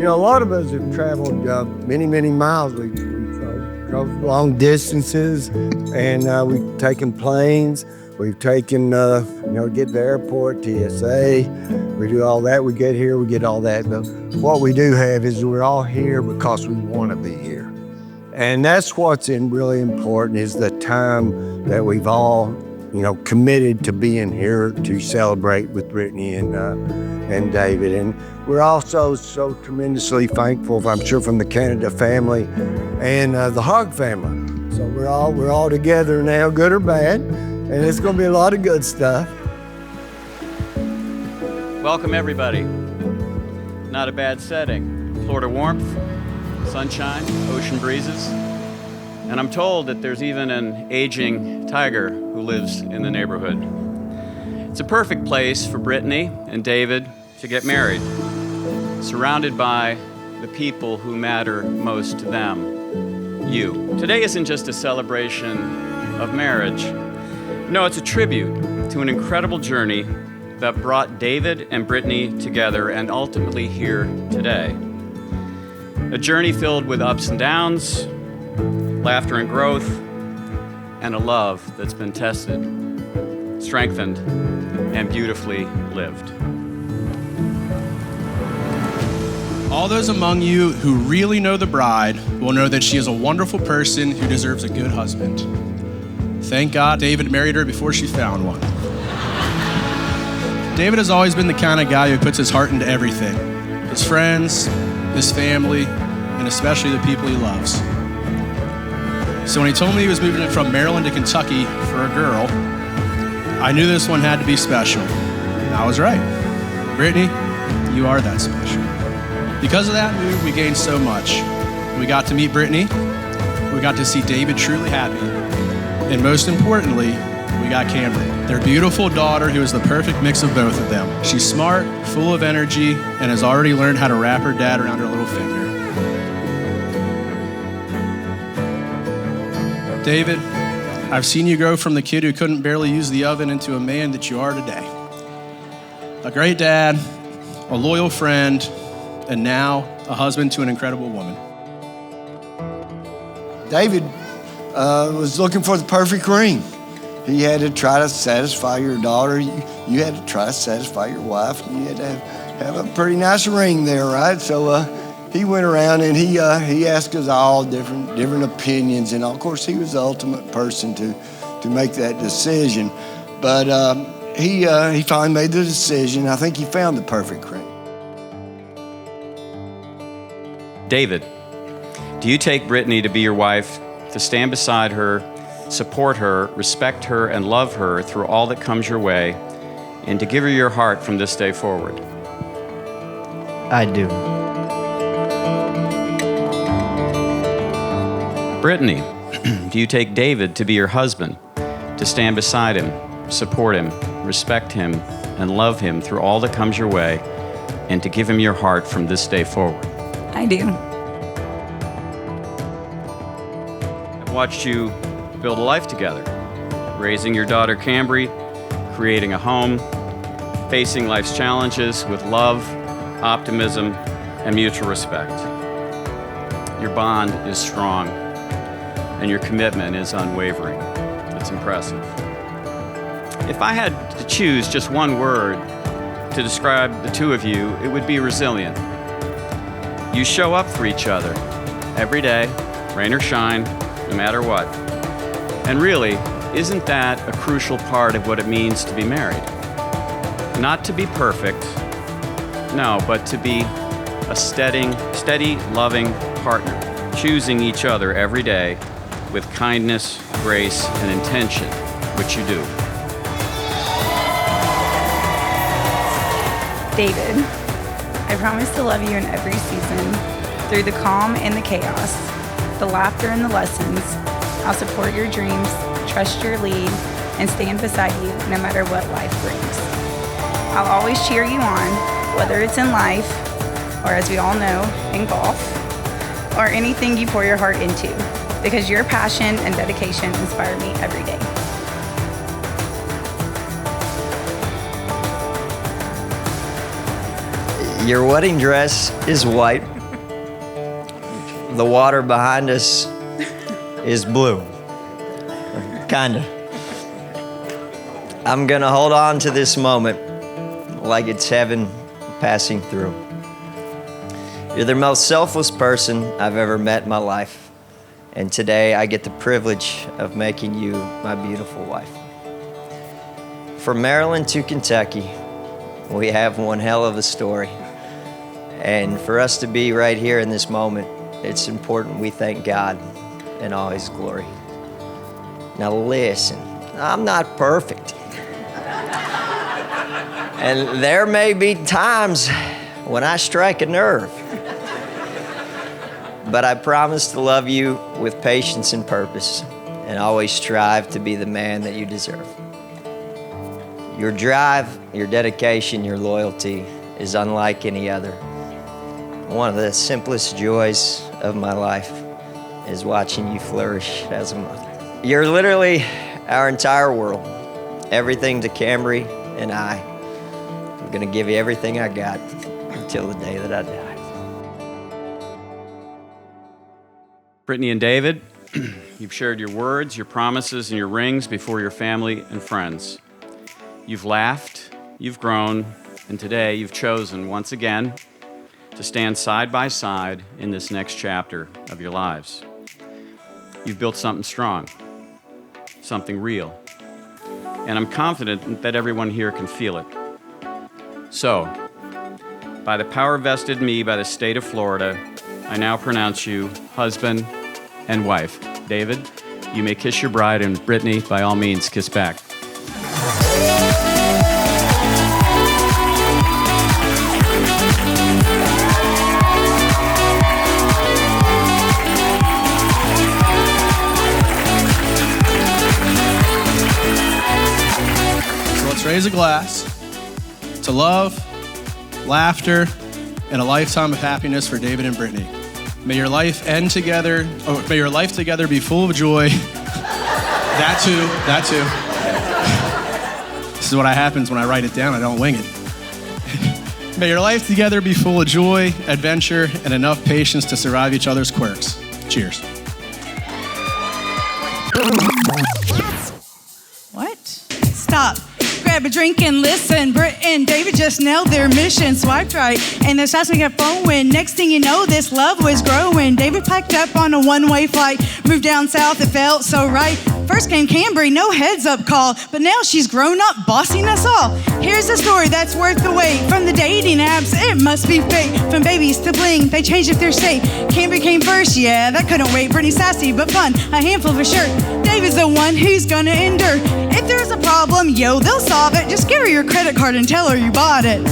a lot of us have traveled many, many miles. We've drove long distances, and we've taken planes. We've taken, get to the airport, TSA. We do all that. We get here, we get all that. But what we do have is we're all here because we want to be here. And that's what's really important is the time that we've all, committed to being here to celebrate with Brittany and David. And we're also so tremendously thankful, I'm sure, from the Canada family and the Hogg family. So we're all together now, good or bad, and it's going to be a lot of good stuff. Welcome, everybody. Not a bad setting. Florida warmth, sunshine, ocean breezes. And I'm told that there's even an aging tiger who lives in the neighborhood. It's a perfect place for Brittany and David to get married, surrounded by the people who matter most to them, you. Today isn't just a celebration of marriage. No, it's a tribute to an incredible journey that brought David and Brittany together and ultimately here today. A journey filled with ups and downs, laughter and growth, and a love that's been tested, strengthened, and beautifully lived. All those among you who really know the bride will know that she is a wonderful person who deserves a good husband. Thank God David married her before she found one. David has always been the kind of guy who puts his heart into everything. His friends, his family, and especially the people he loves. So when he told me he was moving from Maryland to Kentucky for a girl, I knew this one had to be special. And I was right. Brittany, you are that special. Because of that move, we gained so much. We got to meet Brittany, we got to see David truly happy, and most importantly, we got Cameron, their beautiful daughter who is the perfect mix of both of them. She's smart, full of energy, and has already learned how to wrap her dad around her little finger. David, I've seen you grow from the kid who couldn't barely use the oven into a man that you are today. A great dad, a loyal friend, and now a husband to an incredible woman. David was looking for the perfect ring. He had to try to satisfy your daughter. You had to try to satisfy your wife. You had to have a pretty nice ring there, right? So he went around and he asked us all different opinions, and of course he was the ultimate person to make that decision. But he finally made the decision. I think he found the perfect ring. David, do you take Brittany to be your wife, to stand beside her, support her, respect her, and love her through all that comes your way, and to give her your heart from this day forward? I do. Brittany, do you take David to be your husband, to stand beside him, support him, respect him, and love him through all that comes your way, and to give him your heart from this day forward? I do. I've watched you build a life together, raising your daughter Cambry, creating a home, facing life's challenges with love, optimism, and mutual respect. Your bond is strong, and your commitment is unwavering. It's impressive. If I had to choose just one word to describe the two of you, it would be resilient. You show up for each other every day, rain or shine, no matter what. And really, isn't that a crucial part of what it means to be married? Not to be perfect, no, but to be a steady, loving partner, choosing each other every day with kindness, grace, and intention, which you do. David, I promise to love you in every season, through the calm and the chaos, the laughter and the lessons. I'll support your dreams, trust your lead, and stand beside you no matter what life brings. I'll always cheer you on, whether it's in life, or as we all know, in golf, or anything you pour your heart into, because your passion and dedication inspire me every day. Your wedding dress is white the water behind us is blue. Kinda. I'm gonna hold on to this moment like it's heaven passing through. You're the most selfless person I've ever met in my life. And today I get the privilege of making you my beautiful wife. From Maryland to Kentucky, we have one hell of a story. And for us to be right here in this moment, it's important we thank God in all His glory. Now listen, I'm not perfect. And there may be times when I strike a nerve. But I promise to love you with patience and purpose and always strive to be the man that you deserve. Your drive, your dedication, your loyalty is unlike any other. One of the simplest joys of my life is watching you flourish as a mother. You're literally our entire world, everything to Camry and I. I'm gonna give you everything I got until the day that I die. Brittany and David, you've shared your words, your promises, and your rings before your family and friends. You've laughed, you've grown, and today you've chosen once again to stand side by side in this next chapter of your lives. You've built something strong, something real, and I'm confident that everyone here can feel it. So, by the power vested in me by the state of Florida, I now pronounce you husband and wife. David, you may kiss your bride, and Brittany, by all means, kiss back. So let's raise a glass to love, laughter, and a lifetime of happiness for David and Brittany. May your life end together, may your life together be full of joy. That too. This is what happens when I write it down, I don't wing it. May your life together be full of joy, adventure, and enough patience to survive each other's quirks. Cheers. What? Stop. Grab a drink and listen. Britt and David just nailed their mission. Swiped right, and the shots we kept flowing. Next thing you know, this love was growing. David packed up on a one-way flight. Moved down south, it felt so right. First came Cambry, no heads-up call. But now she's grown up, bossing us all. Here's a story that's worth the wait. From the dating apps, it must be fake. From babies to bling, they changed up their state. Cambry came first, yeah, that couldn't wait. Brittany sassy, but fun, a handful for sure. David's the one who's gonna endure. If there's a problem, yo, they'll solve it. Just give her your credit card and tell her you bought it.